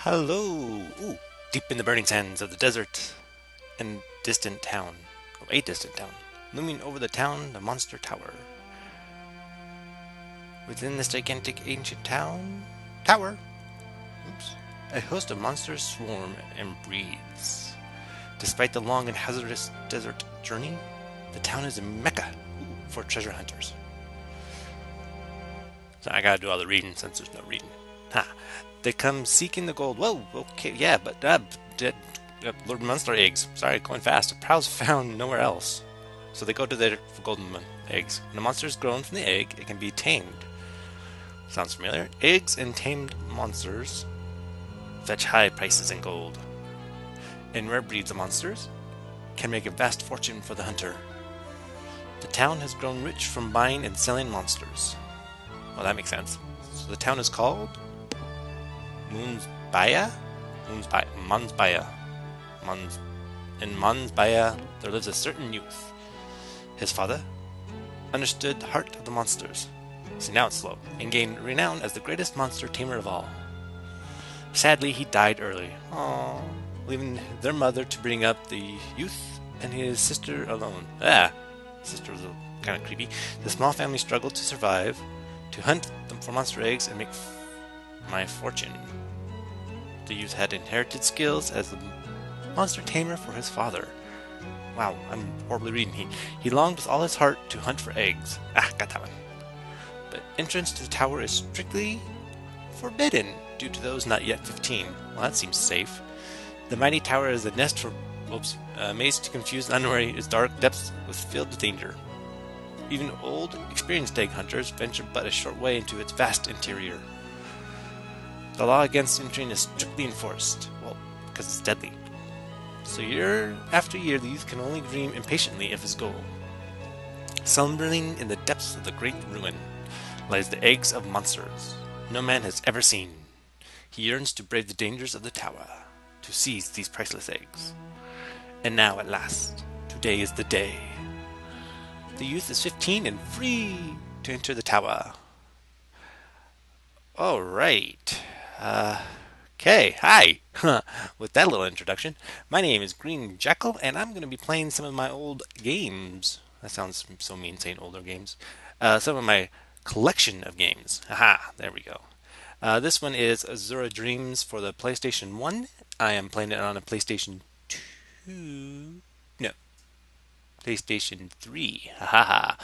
Hello! Ooh, deep in the burning sands of the desert and distant town, a distant town, looming over the town, the monster tower. Within this gigantic ancient tower, oops, a host of monsters swarm and breeds. Despite the long and hazardous desert journey, the town is a mecca for treasure hunters. So I gotta do all the reading since there's no reading. Ha! They come seeking the gold. Whoa, okay, yeah, but Lord Monster eggs. Sorry, going fast. The prow's found nowhere else. So they go to there for golden eggs. When a monster is grown from the egg, it can be tamed. Sounds familiar? Eggs and tamed monsters fetch high prices in gold. And rare breeds of monsters can make a vast fortune for the hunter. The town has grown rich from buying and selling monsters. Well, that makes sense. So the town is called Moonsbaya? Mansbaya. In Mansbaya, there lives a certain youth. His father understood the heart of the monsters. So now it's slow, and gained renown as the greatest monster tamer of all. Sadly, he died early, leaving their mother to bring up the youth and his sister alone. Sister was kind of creepy. The small family struggled to survive, to hunt them for monster eggs and make my fortune. The youth had inherited skills as the monster tamer for his father. Wow, I'm horribly reading. He longed with all his heart to hunt for eggs. Got that one. But entrance to the tower is strictly forbidden due to those not yet 15. Well, that seems safe. The mighty tower is a nest for maze to confuse the unwary. Its dark depths was filled with danger. Even old, experienced egg hunters venture but a short way into its vast interior. The law against entering is strictly enforced, well, because it's deadly. So year after year, the youth can only dream impatiently of his goal. Slumbering in the depths of the great ruin lies the eggs of monsters no man has ever seen. He yearns to brave the dangers of the tower, to seize these priceless eggs. And now, at last, today is the day. The youth is 15 and free to enter the tower. All right. Okay, hi! With that little introduction, my name is Green Jackal, and I'm going to be playing some of my old games. That sounds so mean saying older games. Some of my collection of games. Aha, there we go. This one is Azure Dreams for the PlayStation 1. I am playing it on a PlayStation 2. No, PlayStation 3. Haha.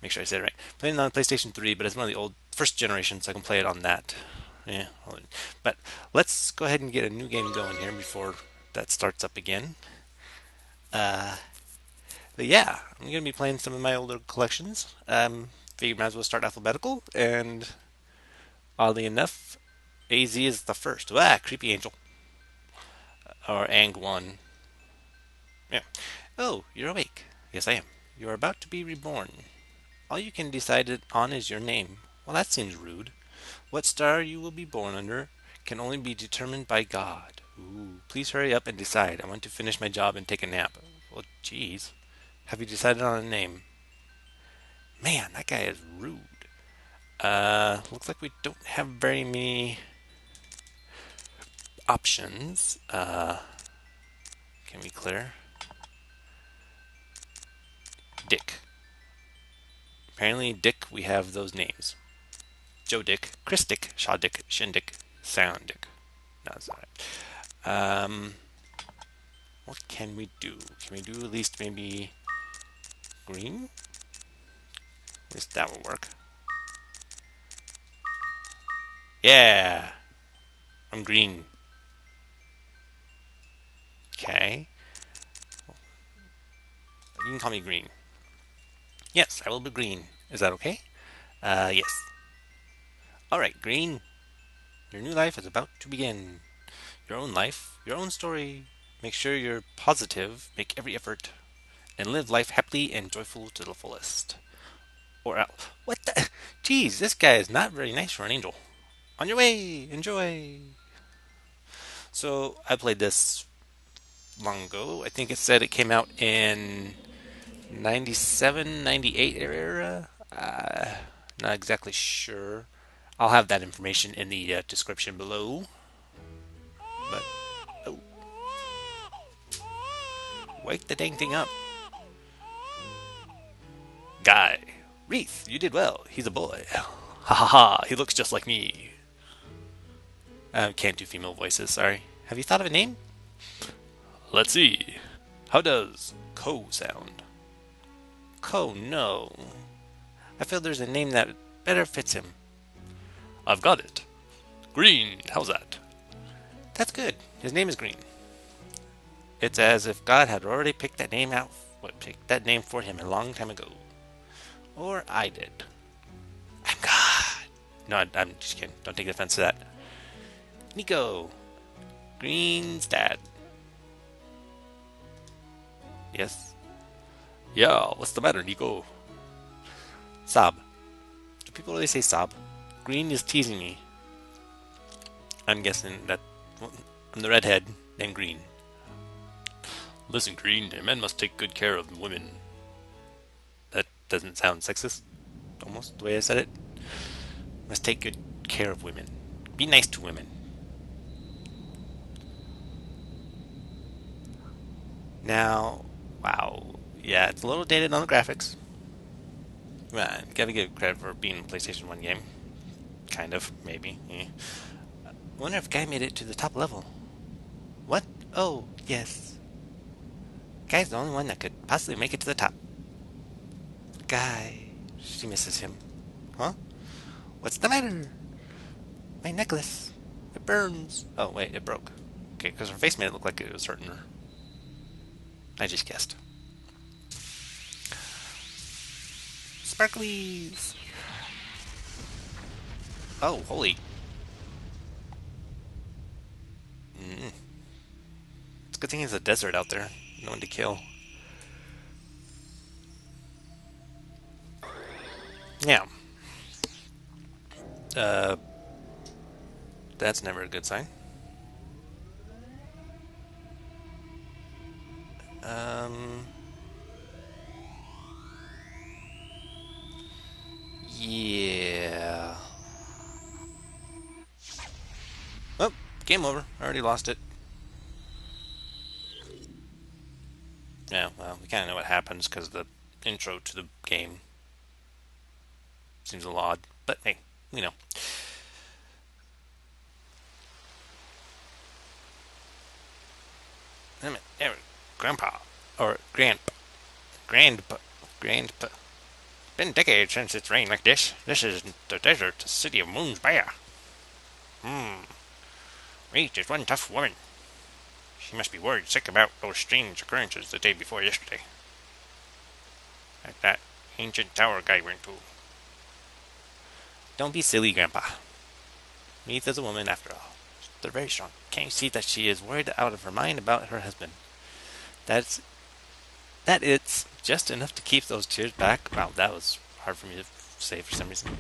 Make sure I said it right. Playing it on PlayStation 3, but it's one of the old first generation, so I can play it on that. Yeah, but let's go ahead and get a new game going here before that starts up again. But yeah, I'm going to be playing some of my older collections. Figured might as well start alphabetical, and oddly enough, AZ is the first. Creepy angel. Or Ang1. Yeah. Oh, you're awake. Yes, I am. You are about to be reborn. All you can decide on is your name. Well, that seems rude. What star you will be born under can only be determined by God. Ooh, please hurry up and decide. I want to finish my job and take a nap. Well, geez. Have you decided on a name? Man, that guy is rude. Looks like we don't have very many options. Can we clear? Dick. Apparently, Dick, we have those names. Joe Dick, Chris Dick, Shaw Dick, Shin Dick, Sound Dick. No, that's not right. What can we do? Can we do at least maybe green? At least that will work. Yeah! I'm green. Okay. You can call me green. Yes, I will be green. Is that okay? Yes. Alright, green. Your new life is about to begin. Your own life, your own story. Make sure you're positive, make every effort, and live life happily and joyful to the fullest. Or else. What the? Jeez, this guy is not very nice for an angel. On your way! Enjoy! So, I played this long ago. I think it said it came out in 97, 98 era. Not exactly sure. I'll have that information in the description below. Wake the dang thing up. Guy. Reese, you did well. He's a boy. Ha ha ha, he looks just like me. I can't do female voices, sorry. Have you thought of a name? Let's see. How does Co sound? Co, no. I feel there's a name that better fits him. I've got it. Green, how's that? That's good. His name is Green. It's as if God had already picked that name for him a long time ago. Or I did. I'm God. No, I'm just kidding. Don't take offense to that. Nico. Green's dad. Yes? Yeah, what's the matter, Nico? Sob. Do people really say sob? Green is teasing me. I'm guessing that I'm the redhead named Green. Listen, Green, a man must take good care of women. That doesn't sound sexist, almost, the way I said it. Must take good care of women. Be nice to women. Now, wow. Yeah, it's a little dated on the graphics. Well, gotta give credit for being a PlayStation 1 game. Kind of, maybe. Yeah. I wonder if Guy made it to the top level. What? Oh, yes. Guy's the only one that could possibly make it to the top. Guy. She misses him. Huh? What's the matter? My necklace. It burns. Oh, wait, it broke. Okay, because her face made it look like it was hurting her. I just guessed. Sparklies! Oh, holy. It's a good thing it's a desert out there. No one to kill. Yeah. That's never a good sign. Yeah. Oh, game over. I already lost it. Yeah, well, we kind of know what happens because the intro to the game seems a little odd. But hey, we know. Wait a minute, Grandpa. Or Grandpa. Been decades since it's rained like this. This is the desert, the city of Moon's Bear. Reed is one tough woman. She must be worried sick about those strange occurrences the day before yesterday. Like that ancient tower guy went to. Don't be silly, Grandpa. Reed is a woman after all. They're very strong. Can't you see that she is worried out of her mind about her husband? That it's just enough to keep those tears back. Wow, that was hard for me to say for some reason.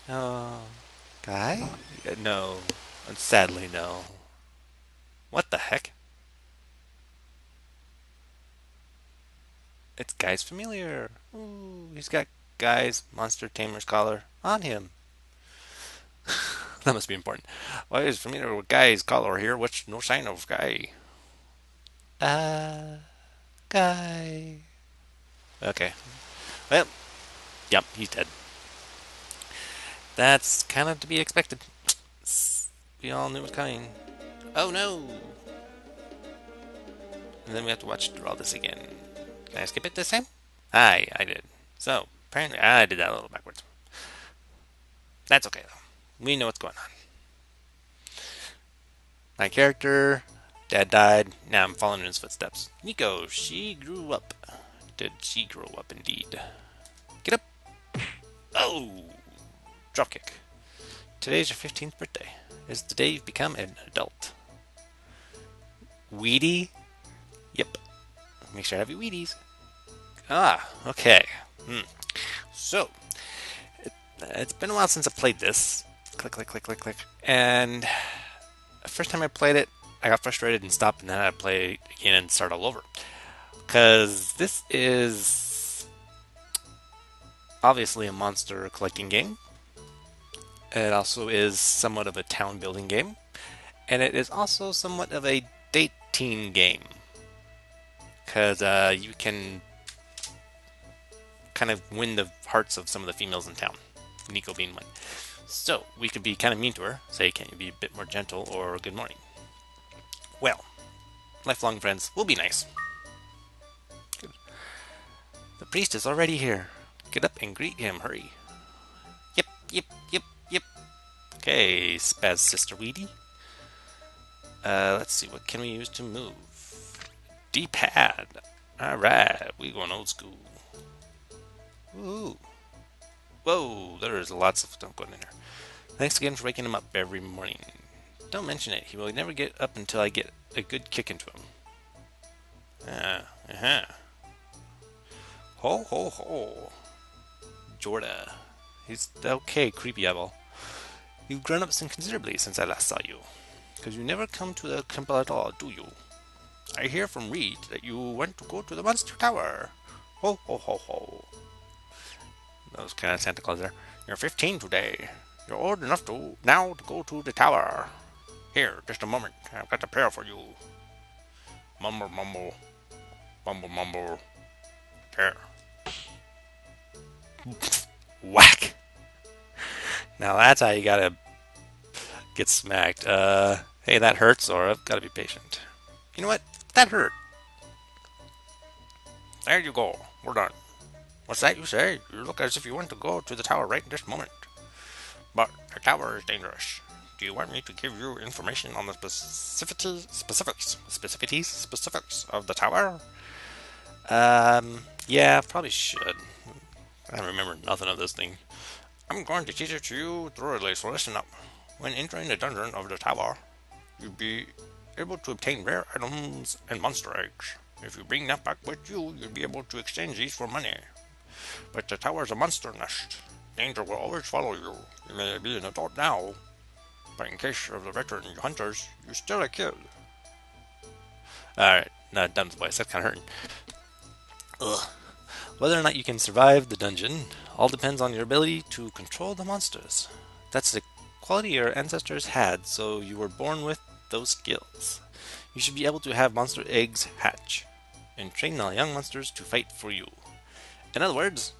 Oh, Guy? No. Sadly, no. What the heck? It's Guy's familiar. Ooh, he's got Guy's Monster Tamer's collar on him. That must be important. Why is familiar with Guy's collar here? What's no sign of Guy? Guy. Okay. Well, yep, he's dead. That's kind of to be expected. We all knew it was coming. Oh no! And then we have to watch through all this again. Can I skip it this time? I did. So, apparently I did that a little backwards. That's okay though. We know what's going on. My character, dad died, now I'm following in his footsteps. Nico, she grew up. Did she grow up indeed? Get up! Oh! Dropkick. Today's your 15th birthday. It's the day you've become an adult. Weedy? Yep. Make sure I have your Wheaties. Ah, okay. So, it's been a while since I played this. Click, click, click, click, click. And the first time I played it, I got frustrated and stopped, and then I play again and start all over. Because this is obviously a monster collecting game. It also is somewhat of a town building game. And it is also somewhat of a date teen game. Because you can kind of win the hearts of some of the females in town. Nico being one. So, we could be kind of mean to her. Say, can't you be a bit more gentle, or good morning. Well, lifelong friends, we'll be nice. Good. The priest is already here. Get up and greet him, hurry. Yep, yep, yep, yep. Okay, Spaz Sister Weedy. Let's see, what can we use to move? D-pad. Alright, we going old school. Woo. Whoa, there's lots of stuff going in there. Thanks again for waking him up every morning. Don't mention it, he will never get up until I get a good kick into him. Ho ho ho. Jorda. He's okay, creepy eyeball. You've grown up considerably since I last saw you. Because you never come to the temple at all, do you? I hear from Reed that you went to go to the Monster Tower. Ho ho ho ho. That was kind of Santa Claus there. You're 15 today. You're old enough to now to go to the tower. Here, just a moment. I've got a prayer for you. Mumble, mumble. Mumble, mumble. Prayer. Whack! Now that's how you gotta get smacked. Hey, that hurts, or I've gotta be patient. You know what? That hurt. There you go. We're done. What's that you say? You look as if you want to go to the tower right in this moment. But the tower is dangerous. Do you want me to give you information on the specifics of the tower? Yeah, probably should. I don't remember nothing of this thing. I'm going to teach it to you thoroughly, so listen up. When entering the dungeon of the tower, you'll be able to obtain rare items and monster eggs. If you bring that back with you, you'll be able to exchange these for money. But the tower is a monster nest. Danger will always follow you. You may be an adult now, but in case of the veteran hunters, you're still a kid. Alright, not done with the voice. That's kind of hurting. Ugh. Whether or not you can survive the dungeon all depends on your ability to control the monsters. That's the quality your ancestors had, so you were born with those skills. You should be able to have monster eggs hatch, and train the young monsters to fight for you. In other words,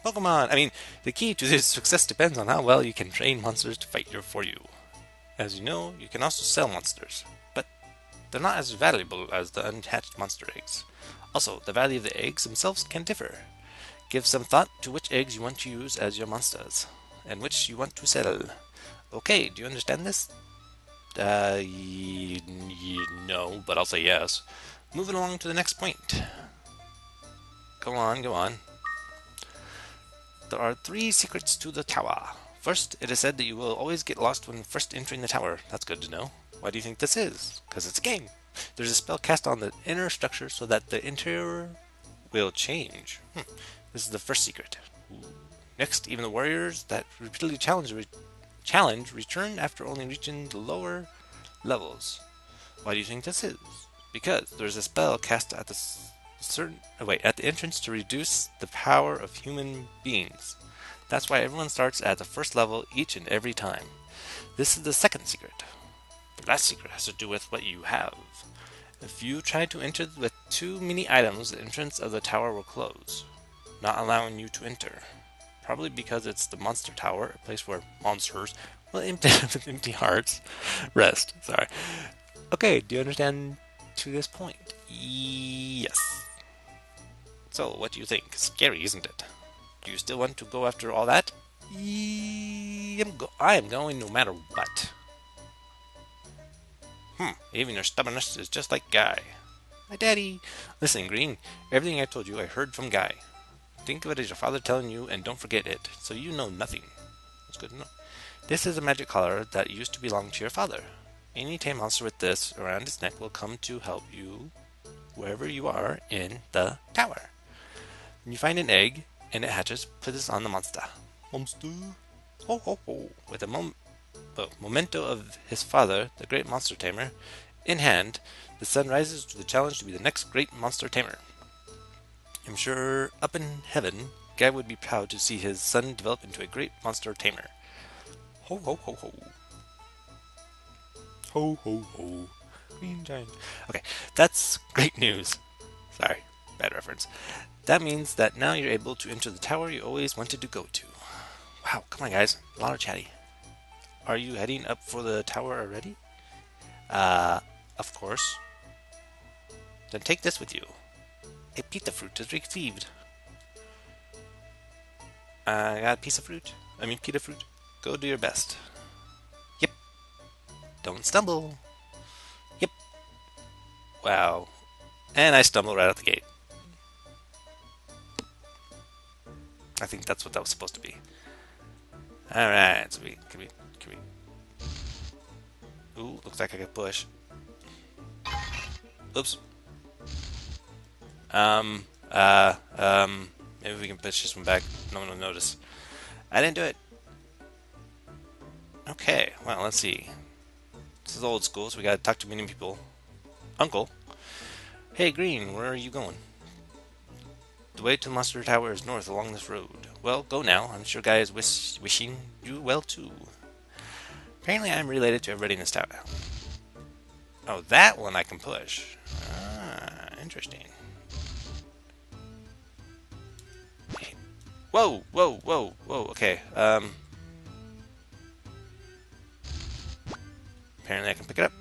Pokemon! I mean, the key to this success depends on how well you can train monsters to fight for you. As you know, you can also sell monsters, but they're not as valuable as the unhatched monster eggs. Also, the value of the eggs themselves can differ. Give some thought to which eggs you want to use as your monsters, and which you want to sell. Okay, do you understand this? No, but I'll say yes. Moving along to the next point. Go on, go on. There are 3 secrets to the tower. First, it is said that you will always get lost when first entering the tower. That's good to know. Why do you think this is? Because it's a game. There's a spell cast on the inner structure so that the interior will change. This is the first secret. Next, even the warriors that repeatedly challenge return after only reaching the lower levels. Why do you think this is? Because there's a spell cast at the at the entrance to reduce the power of human beings. That's why everyone starts at the first level each and every time. This is the second secret. The last secret has to do with what you have. If you try to enter with too many items, the entrance of the tower will close, not allowing you to enter. Probably because it's the monster tower, a place where monsters will with empty hearts rest. Sorry. Okay, do you understand to this point? Yes. So, what do you think? Scary, isn't it? Do you still want to go after all that? I am going no matter what. Even your stubbornness is just like Guy. My daddy. Listen, Green, everything I told you I heard from Guy. Think of it as your father telling you and don't forget it, so you know nothing. That's good to know. This is a magic collar that used to belong to your father. Any tame monster with this around its neck will come to help you wherever you are in the tower. When you find an egg and it hatches, put this on the monster. Monster. Ho ho ho. With a memento of his father, the great monster tamer, in hand, the son rises to the challenge to be the next great monster tamer. I'm sure up in heaven, Guy would be proud to see his son develop into a great monster tamer. Ho ho ho ho. Ho ho ho. Green giant. Okay, that's great news. Sorry, bad reference. That means that now you're able to enter the tower you always wanted to go to. Wow, come on guys, a lot of chatty. Are you heading up for the tower already? Of course. Then take this with you. A pita fruit is received. I got a piece of fruit. I mean pita fruit. Go do your best. Yep. Don't stumble. Yep. Wow. And I stumbled right out the gate. I think that's what that was supposed to be. Alright, so can we... Ooh, looks like I could push. Oops. Maybe we can push this one back. No one will notice. I didn't do it. Okay, well, let's see. This is old school, so we gotta talk to many people. Uncle. Hey, Green, where are you going? The way to the Monster Tower is north along this road. Well, go now. I'm sure Guy is wishing you well, too. Apparently, I'm related to everybody in this tower. Oh, that one I can push. Ah, interesting. Whoa, whoa, whoa, whoa, okay, apparently I can pick it up.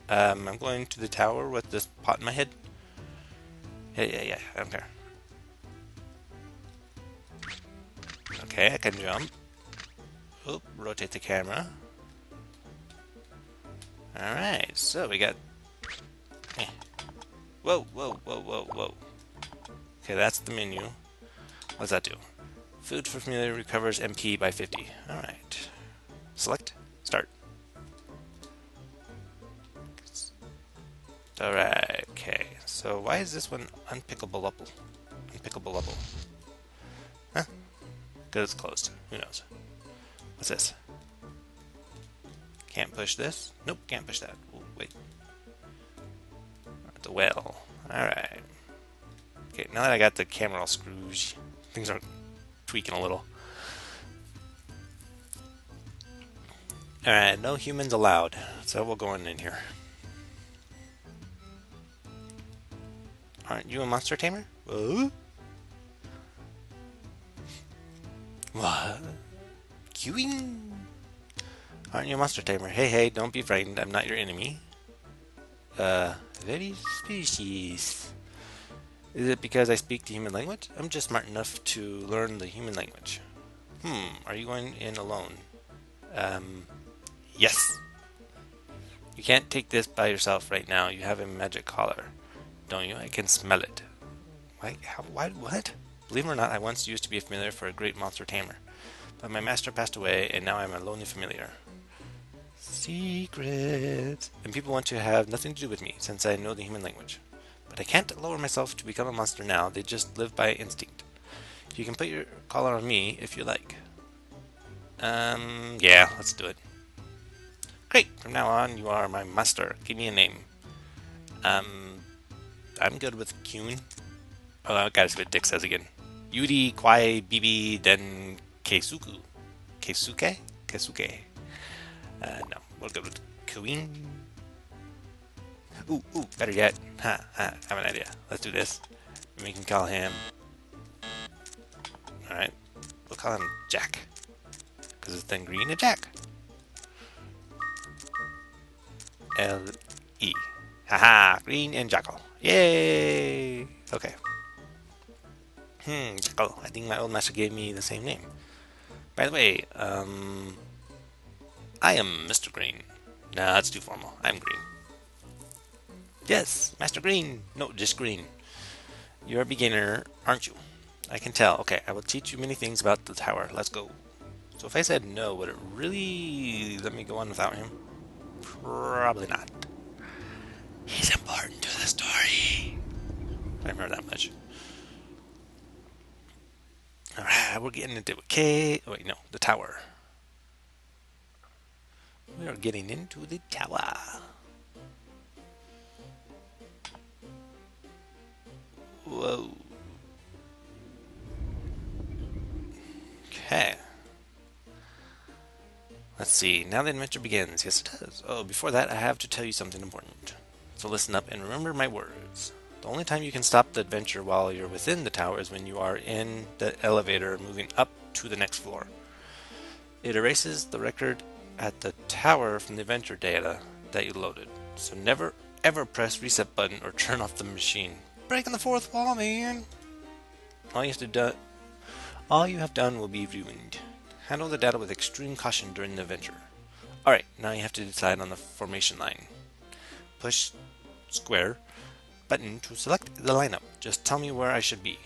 I'm going to the tower with this pot in my head. Yeah, I don't care. Okay, I can jump. Oop, rotate the camera. Alright, so we got... Whoa, whoa, whoa, whoa, whoa. Okay, that's the menu. What's that do? Food for familiar recovers MP by 50. Alright. Select. Start. Alright, okay. So why is this one unpickable? Unpickable. Huh? Because it's closed. Who knows? What's this? Can't push this? Nope, can't push that. Ooh, wait. The well. Alright. Okay, now that I got the camera all screwed, things are tweaking a little. Alright, no humans allowed. So we'll go in here. Aren't you a monster tamer? What? Queuing? Aren't you a monster tamer? Hey, don't be frightened. I'm not your enemy. Very species. Is it because I speak the human language? I'm just smart enough to learn the human language. Are you going in alone? Yes. You can't take this by yourself right now. You have a magic collar. Don't you? I can smell it. What? Believe it or not, I once used to be a familiar for a great monster tamer. But my master passed away, and now I'm a lonely familiar. Secrets. And people want to have nothing to do with me, since I know the human language. But I can't lower myself to become a monster now. They just live by instinct. You can put your collar on me if you like. Yeah, let's do it. Great. From now on, you are my master. Give me a name. I'm good with Kyun. Oh, I gotta see what Dick says again. Yuri, Kwai, Bibi, then Keisuke? Keisuke. No, we'll go with Queen. Ooh, better yet. I have an idea. Let's do this. We can call him... Alright. We'll call him Jack. Because it's then green and Jack. L-E. Haha, green and Jackal. Yay! Okay. Jackal. I think my old master gave me the same name. By the way, I am Mr. Green. Nah, that's too formal. I'm Green. Yes, Master Green. No, just Green. You're a beginner, aren't you? I can tell. Okay, I will teach you many things about the tower. Let's go. So if I said no, would it really let me go on without him? Probably not. He's important to the story. I remember that much. Alright, we're getting into K. Oh, wait, no, the tower. We are getting into the tower. Whoa. Okay. Let's see, now the adventure begins. Yes, it does. Oh, before that, I have to tell you something important. So listen up and remember my words. The only time you can stop the adventure while you're within the tower is when you are in the elevator moving up to the next floor. It erases the record at the tower from the adventure data that you loaded. So never ever press reset button or turn off the machine. Breaking the fourth wall, man! All you have done will be ruined. Handle the data with extreme caution during the adventure. Alright, now you have to decide on the formation line. Push square button to select the lineup. Just tell me where I should be.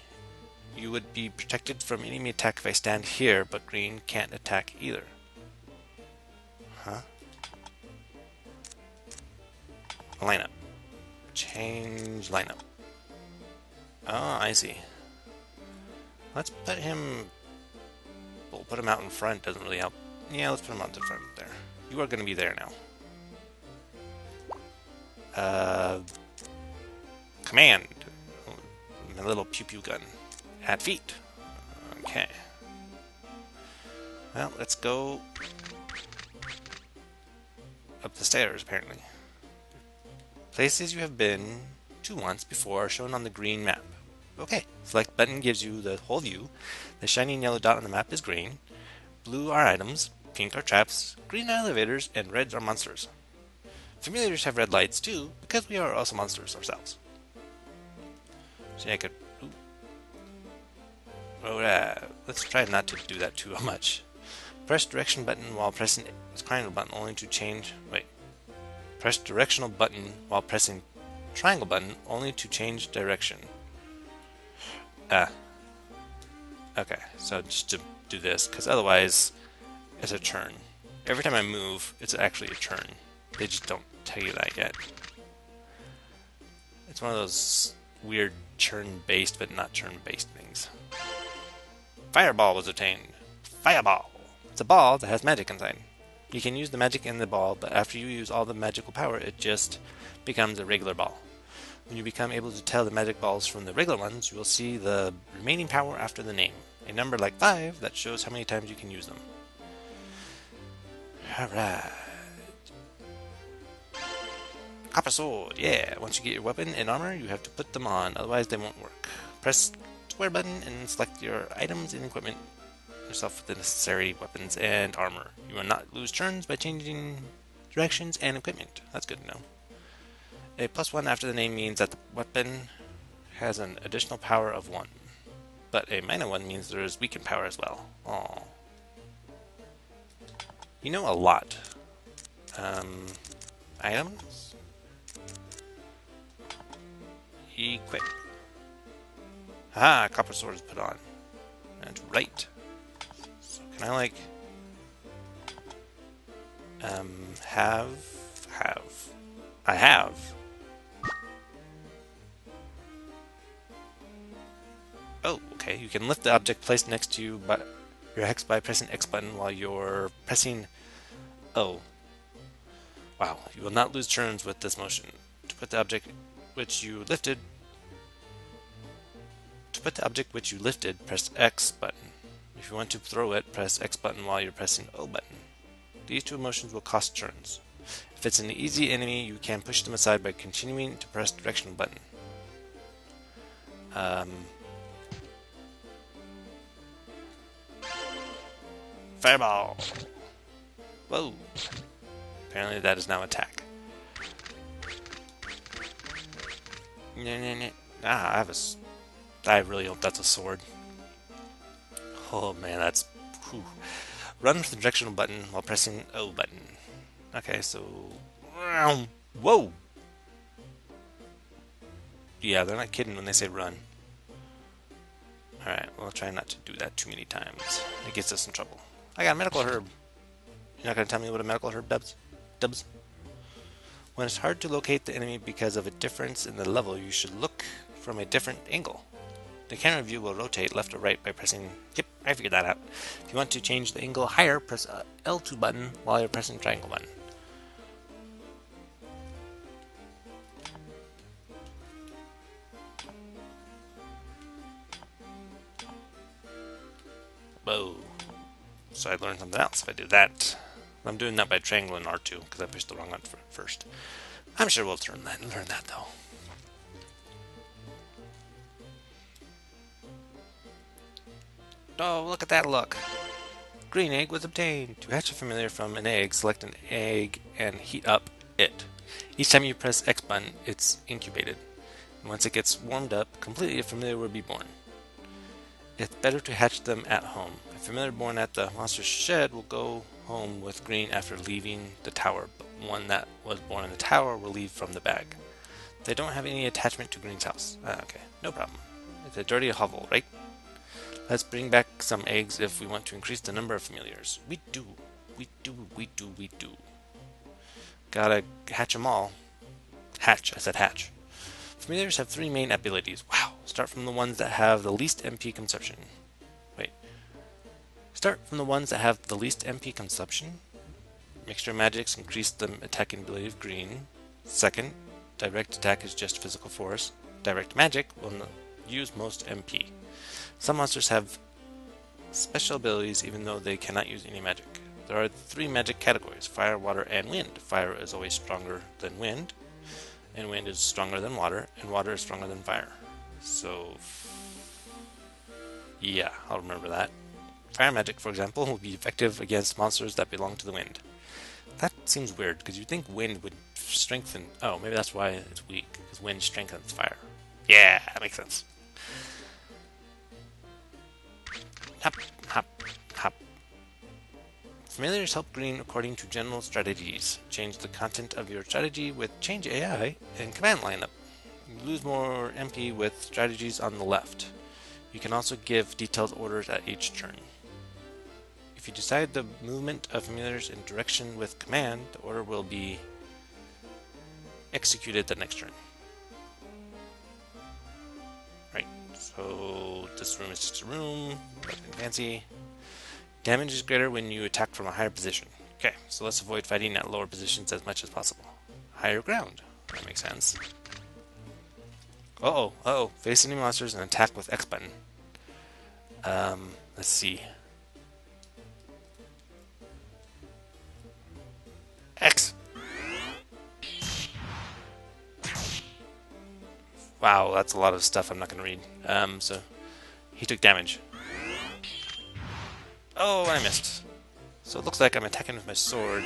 You would be protected from enemy attack if I stand here, but green can't attack either. Huh? Lineup. Change lineup. Oh, I see. Let's put him... We'll put him out in front, doesn't really help. Yeah, let's put him out in front there. You are going to be there now. Command. My little pew-pew gun. At feet. Okay. Well, let's go up the stairs, apparently. Places you have been to once before are shown on the green map. Okay, select button gives you the whole view. The shining yellow dot on the map is green. Blue are items, pink are traps, green are elevators, and reds are monsters. Familiars have red lights too, because we are also monsters ourselves. See, I could... let's try not to do that too much. Press direction button while pressing triangle button only to change... Wait. Press directional button while pressing triangle button only to change direction. Okay, so just to do this, because otherwise it's a turn. Every time I move, it's actually a turn. They just don't tell you that yet. It's one of those weird turn-based but not turn-based things. Fireball was obtained. Fireball! It's a ball that has magic inside. You can use the magic in the ball, but after you use all the magical power, it just becomes a regular ball. When you become able to tell the magic balls from the regular ones, you will see the remaining power after the name. A number like 5 that shows how many times you can use them. Alright. Copper sword, yeah. Once you get your weapon and armor, you have to put them on, otherwise they won't work. Press square button and select your items and equipment yourself with the necessary weapons and armor. You will not lose turns by changing directions and equipment. That's good to know. A +1 after the name means that the weapon has an additional power of 1. But a -1 means there is weakened power as well. Aww. You know a lot. Items? Equip. Ah, copper sword is put on. That's right. So can I like... I have. Oh, okay. You can lift the object placed next to you by your hex by pressing X button while you're pressing O. Wow, you will not lose turns with this motion. To put the object which you lifted, press X button. If you want to throw it, press X button while you're pressing O button. These two motions will cost turns. If it's an easy enemy, you can push them aside by continuing to press directional button. Fireball! Whoa! Apparently that is now attack. Ah, I really hope that's a sword. Oh man, that's... Whew. Run with the directional button while pressing O button. Okay, so... Whoa! Yeah, they're not kidding when they say run. Alright, we'll try not to do that too many times. It gets us in trouble. I got a medical herb. You're not going to tell me what a medical herb does? When it's hard to locate the enemy because of a difference in the level, you should look from a different angle. The camera view will rotate left or right by pressing... Yep, I figured that out. If you want to change the angle higher, press L2 button while you're pressing triangle button. Whoa. So I learned something else if I do that. I'm doing that by triangle and R2 because I pushed the wrong one first. I'm sure we'll learn that though. Oh, look at that look! Green egg was obtained. To hatch a familiar from an egg, select an egg and heat up it. Each time you press X button, it's incubated. And once it gets warmed up completely, a familiar will be born. It's better to hatch them at home. A familiar born at the monster's shed will go home with Green after leaving the tower, but one that was born in the tower will leave from the bag. They don't have any attachment to Green's house. Okay, no problem. It's a dirty hovel, right? Let's bring back some eggs if we want to increase the number of familiars. We do. Gotta hatch them all. Hatch, I said hatch. Familiars have 3 main abilities. Wow. Start from the ones that have the least MP consumption. Start from the ones that have the least MP consumption. Mixture magics increase the attacking ability of Green. Second, direct attack is just physical force. Direct magic will use most MP. Some monsters have special abilities even though they cannot use any magic. There are 3 magic categories: fire, water, and wind. Fire is always stronger than wind, and wind is stronger than water, and water is stronger than fire. So, yeah, I'll remember that. Fire magic, for example, will be effective against monsters that belong to the wind. That seems weird, because you'd think wind would strengthen... Oh, maybe that's why it's weak, because wind strengthens fire. Yeah, that makes sense. Hop, hop, hop. Familiars help Green according to general strategies. Change the content of your strategy with Change AI and Command Lineup. You lose more MP with strategies on the left. You can also give detailed orders at each turn. If you decide the movement of familiars in direction with command, the order will be executed the next turn. Right, so this room is just a room, nothing fancy. Damage is greater when you attack from a higher position. Okay, so let's avoid fighting at lower positions as much as possible. Higher ground, that makes sense. Uh-oh, face enemy monsters and attack with X button. Let's see. X! Wow, that's a lot of stuff I'm not going to read. So, he took damage. Oh, I missed. So it looks like I'm attacking with my sword,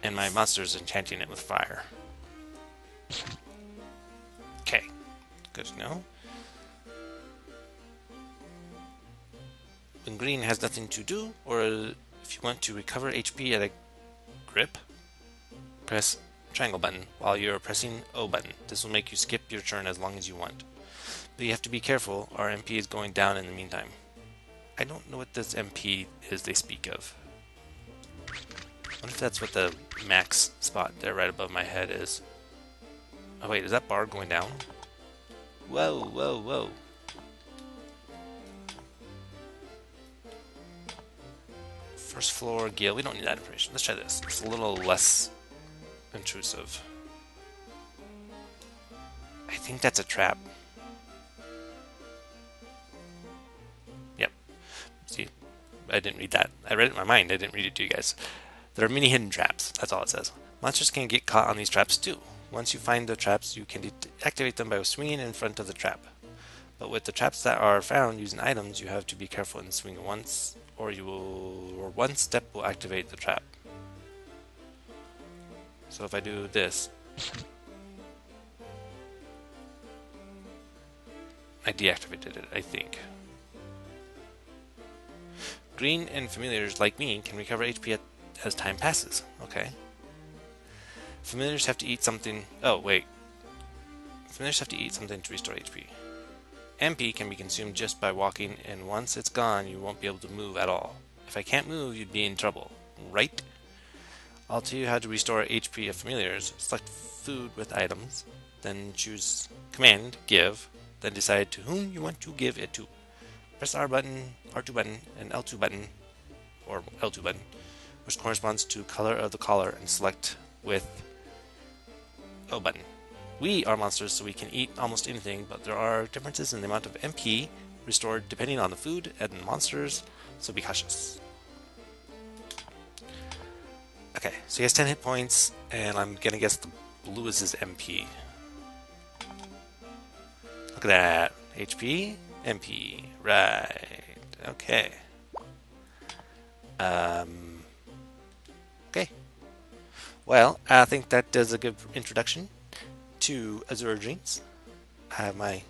and my monster's enchanting it with fire. Okay, good to know. When Green has nothing to do, or if you want to recover HP at a grip, press triangle button while you're pressing O button. This will make you skip your turn as long as you want. But you have to be careful, our MP is going down in the meantime. I don't know what this MP is they speak of. I wonder if that's what the max spot there right above my head is. Oh wait, is that bar going down? Whoa. First floor, Gale. We don't need that information. Let's try this. It's a little less intrusive. I think that's a trap. Yep. See, I didn't read that. I read it in my mind. I didn't read it to you guys. There are many hidden traps. That's all it says. Monsters can get caught on these traps too. Once you find the traps, you can deactivate them by swinging in front of the trap. But with the traps that are found using items, you have to be careful and swing once, or one step will activate the trap. So if I do this, I deactivated it, I think. Green and familiars like me can recover HP as time passes. Okay. Familiars have to eat something. Oh, wait. Familiars have to eat something to restore HP. MP can be consumed just by walking, and once it's gone, you won't be able to move at all. If I can't move, you'd be in trouble, right? I'll tell you how to restore HP of familiars. Select food with items, then choose command, give, then decide to whom you want to give it to. Press R button, R2 button, and L2 button, or L2 button, which corresponds to color of the collar, and select with O button. We are monsters, so we can eat almost anything, but there are differences in the amount of MP restored depending on the food and the monsters, so be cautious. Okay, so he has 10 hit points, and I'm gonna guess the blue is his MP. Look at that. HP, MP. Right. Okay. Okay. Well, I think that does a good introduction to Azure Dreams. I have my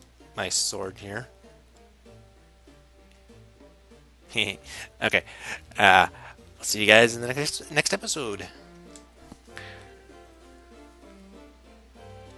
sword here. Okay. I'll see you guys in the next episode.